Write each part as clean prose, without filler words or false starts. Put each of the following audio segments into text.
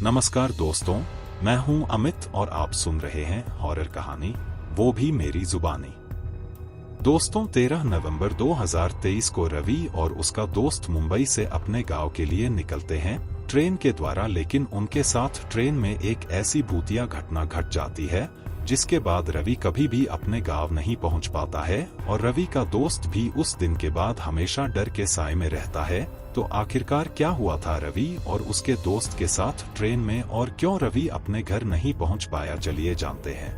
नमस्कार दोस्तों, मैं हूं अमित और आप सुन रहे हैं हॉरर कहानी, वो भी मेरी जुबानी। दोस्तों, 13 नवंबर 2023 को रवि और उसका दोस्त मुंबई से अपने गांव के लिए निकलते हैं ट्रेन के द्वारा। लेकिन उनके साथ ट्रेन में एक ऐसी भूतिया घटना घट जाती है जिसके बाद रवि कभी भी अपने गांव नहीं पहुंच पाता है और रवि का दोस्त भी उस दिन के बाद हमेशा डर के साए में रहता है। तो आखिरकार क्या हुआ था रवि और उसके दोस्त के साथ ट्रेन में, और क्यों रवि अपने घर नहीं पहुंच पाया, चलिए जानते हैं।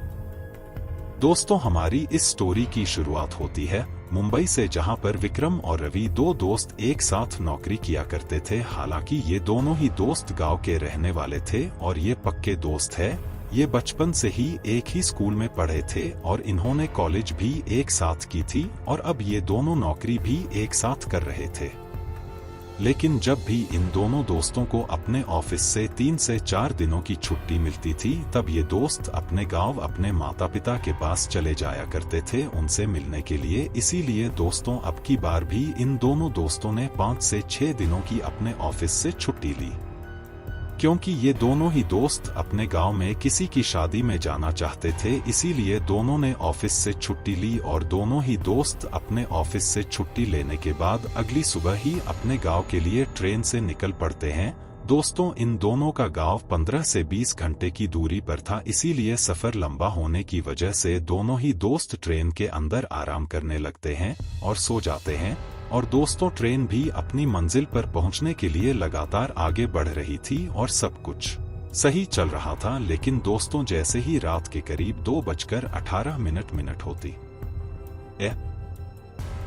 दोस्तों, हमारी इस स्टोरी की शुरुआत होती है मुंबई से, जहां पर विक्रम और रवि दो दोस्त एक साथ नौकरी किया करते थे। हालांकि ये दोनों ही दोस्त गांव के रहने वाले थे और ये पक्के दोस्त है। ये बचपन से ही एक ही स्कूल में पढ़े थे और इन्होंने कॉलेज भी एक साथ की थी और अब ये दोनों नौकरी भी एक साथ कर रहे थे। लेकिन जब भी इन दोनों दोस्तों को अपने ऑफिस से 3 से 4 दिनों की छुट्टी मिलती थी, तब ये दोस्त अपने गांव अपने माता पिता के पास चले जाया करते थे उनसे मिलने के लिए। इसीलिए दोस्तों, अब की बार भी इन दोनों दोस्तों ने 5 से 6 दिनों की अपने ऑफिस से छुट्टी ली, क्योंकि ये दोनों ही दोस्त अपने गांव में किसी की शादी में जाना चाहते थे। इसीलिए दोनों ने ऑफिस से छुट्टी ली और दोनों ही दोस्त अपने ऑफिस से छुट्टी लेने के बाद अगली सुबह ही अपने गांव के लिए ट्रेन से निकल पड़ते हैं। दोस्तों, इन दोनों का गांव 15 से 20 घंटे की दूरी पर था। इसीलिए सफर लंबा होने की वजह से दोनों ही दोस्त ट्रेन के अंदर आराम करने लगते हैं और सो जाते हैं। और दोस्तों, ट्रेन भी अपनी मंजिल पर पहुंचने के लिए लगातार आगे बढ़ रही थी और सब कुछ सही चल रहा था। लेकिन दोस्तों, जैसे ही रात के करीब 2:18 होती है,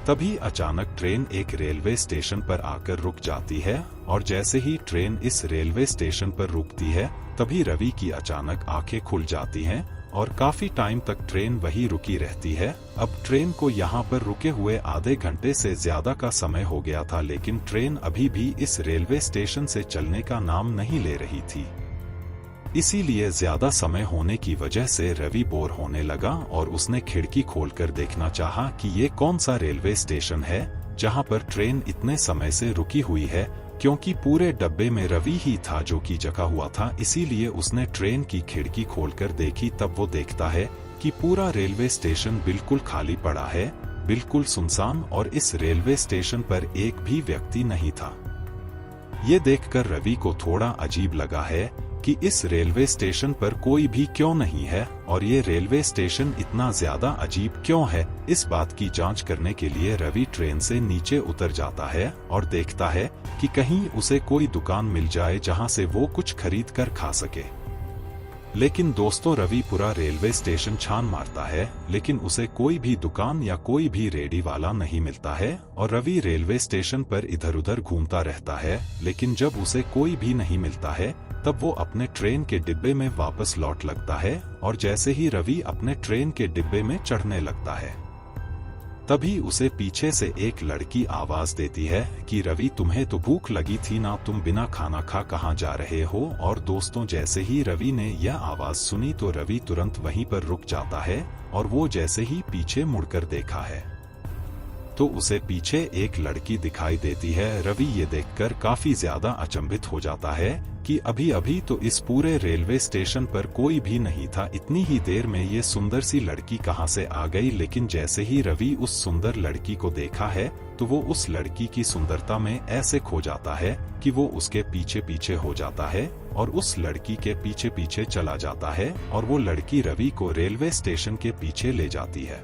तभी अचानक ट्रेन एक रेलवे स्टेशन पर आकर रुक जाती है। और जैसे ही ट्रेन इस रेलवे स्टेशन पर रुकती है, तभी रवि की अचानक आंखें खुल जाती हैं और काफी टाइम तक ट्रेन वही रुकी रहती है। अब ट्रेन को यहाँ पर रुके हुए आधे घंटे से ज्यादा का समय हो गया था, लेकिन ट्रेन अभी भी इस रेलवे स्टेशन से चलने का नाम नहीं ले रही थी। इसीलिए ज्यादा समय होने की वजह से रवि बोर होने लगा और उसने खिड़की खोलकर देखना चाहा कि ये कौन सा रेलवे स्टेशन है जहाँ पर ट्रेन इतने समय से रुकी हुई है, क्योंकि पूरे डब्बे में रवि ही था जो कि जगा हुआ था। इसीलिए उसने ट्रेन की खिड़की खोलकर देखी। तब वो देखता है कि पूरा रेलवे स्टेशन बिल्कुल खाली पड़ा है, बिल्कुल सुनसान, और इस रेलवे स्टेशन पर एक भी व्यक्ति नहीं था। ये देखकर रवि को थोड़ा अजीब लगा है कि इस रेलवे स्टेशन पर कोई भी क्यों नहीं है और ये रेलवे स्टेशन इतना ज्यादा अजीब क्यों है। इस बात की जांच करने के लिए रवि ट्रेन से नीचे उतर जाता है और देखता है कि कहीं उसे कोई दुकान मिल जाए जहां से वो कुछ खरीद कर खा सके। लेकिन दोस्तों, रवि पूरा रेलवे स्टेशन छान मारता है, लेकिन उसे कोई भी दुकान या कोई भी रेडी वाला नहीं मिलता है। और रवि रेलवे स्टेशन पर इधर उधर घूमता रहता है, लेकिन जब उसे कोई भी नहीं मिलता है, तब वो अपने ट्रेन के डिब्बे में वापस लौट लगता है। और जैसे ही रवि अपने ट्रेन के डिब्बे में चढ़ने लगता है, तभी उसे पीछे से एक लड़की आवाज देती है कि रवि, तुम्हें तो भूख लगी थी ना, तुम बिना खाना खा कहाँ जा रहे हो। और दोस्तों, जैसे ही रवि ने यह आवाज सुनी तो रवि तुरंत वहीं पर रुक जाता है और वो जैसे ही पीछे मुड़कर देखा है तो उसे पीछे एक लड़की दिखाई देती है। रवि ये देखकर काफी ज्यादा अचंभित हो जाता है कि अभी अभी तो इस पूरे रेलवे स्टेशन पर कोई भी नहीं था, इतनी ही देर में ये सुंदर सी लड़की कहां से आ गई। लेकिन जैसे ही रवि उस सुंदर लड़की को देखा है तो वो उस लड़की की सुंदरता में ऐसे खो जाता है कि वो उसके पीछे पीछे हो जाता है और उस लड़की के पीछे पीछे चला जाता है। और वो लड़की रवि को रेलवे स्टेशन के पीछे ले जाती है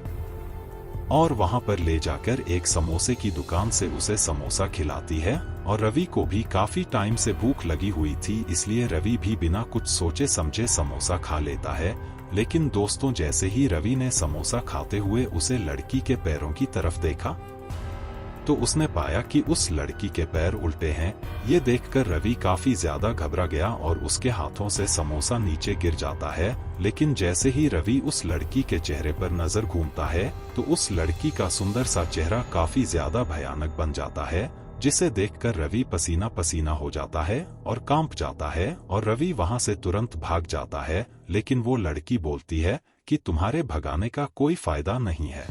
और वहां पर ले जाकर एक समोसे की दुकान से उसे समोसा खिलाती है। और रवि को भी काफी टाइम से भूख लगी हुई थी, इसलिए रवि भी बिना कुछ सोचे समझे समोसा खा लेता है। लेकिन दोस्तों, जैसे ही रवि ने समोसा खाते हुए उसे लड़की के पैरों की तरफ देखा तो उसने पाया कि उस लड़की के पैर उल्टे हैं। ये देखकर रवि काफी ज्यादा घबरा गया और उसके हाथों से समोसा नीचे गिर जाता है। लेकिन जैसे ही रवि उस लड़की के चेहरे पर नजर घूमता है तो उस लड़की का सुंदर सा चेहरा काफी ज्यादा भयानक बन जाता है, जिसे देखकर रवि पसीना पसीना हो जाता है और कांप जाता है। और रवि वहां से तुरंत भाग जाता है, लेकिन वो लड़की बोलती है कि तुम्हारे भगाने का कोई फायदा नहीं है,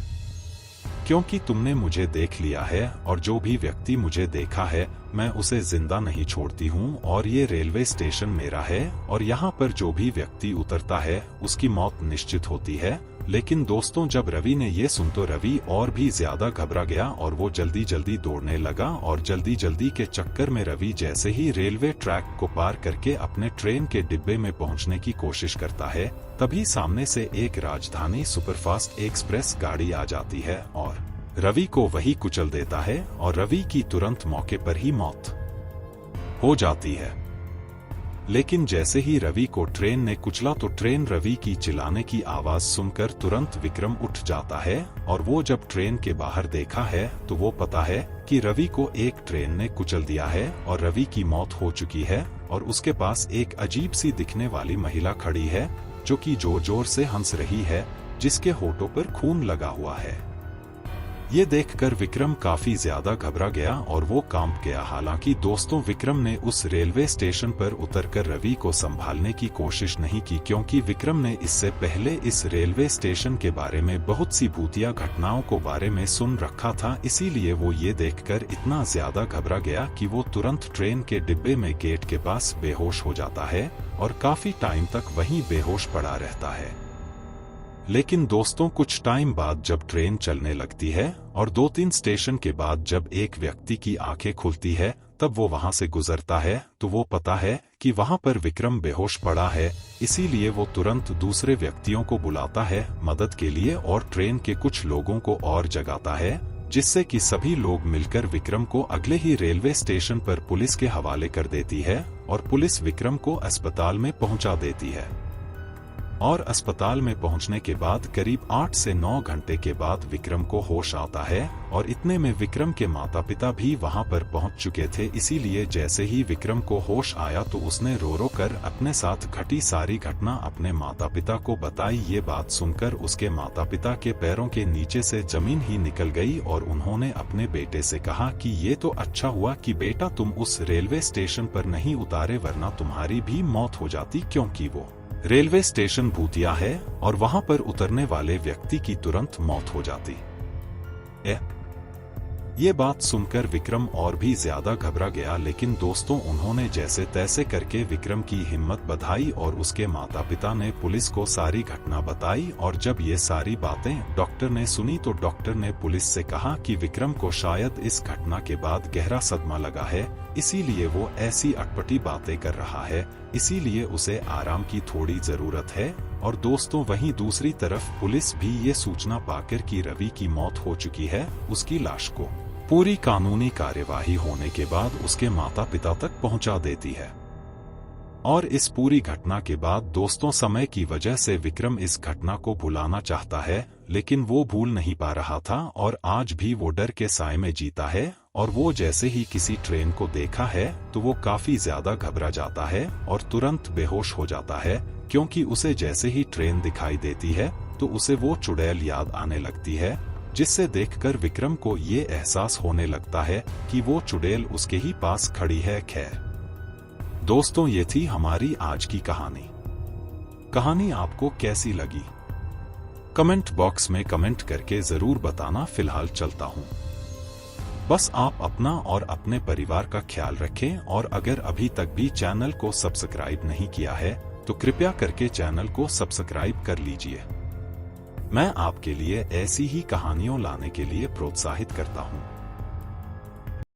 क्योंकि तुमने मुझे देख लिया है और जो भी व्यक्ति मुझे देखा है मैं उसे जिंदा नहीं छोड़ती हूँ और ये रेलवे स्टेशन मेरा है और यहाँ पर जो भी व्यक्ति उतरता है उसकी मौत निश्चित होती है। लेकिन दोस्तों जब रवि ने ये सुन तो रवि और भी ज्यादा घबरा गया और वो जल्दी जल्दी दौड़ने लगा और जल्दी जल्दी के चक्कर में रवि जैसे ही रेलवे ट्रैक को पार करके अपने ट्रेन के डिब्बे में पहुंचने की कोशिश करता है, तभी सामने से एक राजधानी सुपरफास्ट एक्सप्रेस गाड़ी आ जाती है और रवि को वही कुचल देता है और रवि की तुरंत मौके पर ही मौत हो जाती है। लेकिन जैसे ही रवि को ट्रेन ने कुचला तो ट्रेन रवि की चिल्लाने की आवाज सुनकर तुरंत विक्रम उठ जाता है और वो जब ट्रेन के बाहर देखा है तो वो पता है कि रवि को एक ट्रेन ने कुचल दिया है और रवि की मौत हो चुकी है और उसके पास एक अजीब सी दिखने वाली महिला खड़ी है जो कि जोर जोर से हंस रही है, जिसके होठों पर खून लगा हुआ है। ये देखकर विक्रम काफी ज्यादा घबरा गया और वो कांप गया। हालांकि दोस्तों विक्रम ने उस रेलवे स्टेशन पर उतरकर रवि को संभालने की कोशिश नहीं की, क्योंकि विक्रम ने इससे पहले इस रेलवे स्टेशन के बारे में बहुत सी भूतिया घटनाओं को बारे में सुन रखा था। इसीलिए वो ये देखकर इतना ज्यादा घबरा गया कि वो तुरंत ट्रेन के डिब्बे में गेट के पास बेहोश हो जाता है और काफी टाइम तक वहीं बेहोश पड़ा रहता है। लेकिन दोस्तों कुछ टाइम बाद जब ट्रेन चलने लगती है और 2-3 स्टेशन के बाद जब एक व्यक्ति की आंखें खुलती है तब वो वहां से गुजरता है तो वो पता है कि वहां पर विक्रम बेहोश पड़ा है। इसीलिए वो तुरंत दूसरे व्यक्तियों को बुलाता है मदद के लिए और ट्रेन के कुछ लोगों को और जगाता है, जिससे कि सभी लोग मिलकर विक्रम को अगले ही रेलवे स्टेशन पर पुलिस के हवाले कर देती है और पुलिस विक्रम को अस्पताल में पहुंचा देती है। और अस्पताल में पहुंचने के बाद करीब 8 से 9 घंटे के बाद विक्रम को होश आता है और इतने में विक्रम के माता पिता भी वहां पर पहुंच चुके थे। इसीलिए जैसे ही विक्रम को होश आया तो उसने रो रो कर अपने साथ घटी सारी घटना अपने माता पिता को बताई। ये बात सुनकर उसके माता पिता के पैरों के नीचे से जमीन ही निकल गई और उन्होंने अपने बेटे से कहा कि ये तो अच्छा हुआ कि बेटा तुम उस रेलवे स्टेशन पर नहीं उतारे, वरना तुम्हारी भी मौत हो जाती, क्योंकि वो रेलवे स्टेशन भूतिया है और वहां पर उतरने वाले व्यक्ति की तुरंत मौत हो जाती। ये बात सुनकर विक्रम और भी ज्यादा घबरा गया, लेकिन दोस्तों उन्होंने जैसे तैसे करके विक्रम की हिम्मत बढ़ाई और उसके माता पिता ने पुलिस को सारी घटना बताई। और जब ये सारी बातें डॉक्टर ने सुनी तो डॉक्टर ने पुलिस से कहा कि विक्रम को शायद इस घटना के बाद गहरा सदमा लगा है, इसीलिए वो ऐसी अटपटी बातें कर रहा है, इसीलिए उसे आराम की थोड़ी जरूरत है। और दोस्तों वहीं दूसरी तरफ पुलिस भी ये सूचना पाकर कि रवि की मौत हो चुकी है, उसकी लाश को पूरी कानूनी कार्यवाही होने के बाद उसके माता पिता तक पहुंचा देती है। और इस पूरी घटना के बाद दोस्तों समय की वजह से विक्रम इस घटना को भुलाना चाहता है, लेकिन वो भूल नहीं पा रहा था और आज भी वो डर के साए में जीता है। और वो जैसे ही किसी ट्रेन को देखा है तो वो काफी ज्यादा घबरा जाता है और तुरंत बेहोश हो जाता है, क्योंकि उसे जैसे ही ट्रेन दिखाई देती है तो उसे वो चुड़ैल याद आने लगती है, जिससे देखकर विक्रम को ये एहसास होने लगता है कि वो चुड़ैल उसके ही पास खड़ी है। खैर दोस्तों ये थी हमारी आज की कहानी आपको कैसी लगी कमेंट बॉक्स में कमेंट करके जरूर बताना। फिलहाल चलता हूँ, बस आप अपना और अपने परिवार का ख्याल रखें और अगर अभी तक भी चैनल को सब्सक्राइब नहीं किया है तो कृपया करके चैनल को सब्सक्राइब कर लीजिए। मैं आपके लिए ऐसी ही कहानियों लाने के लिए प्रोत्साहित करता हूँ।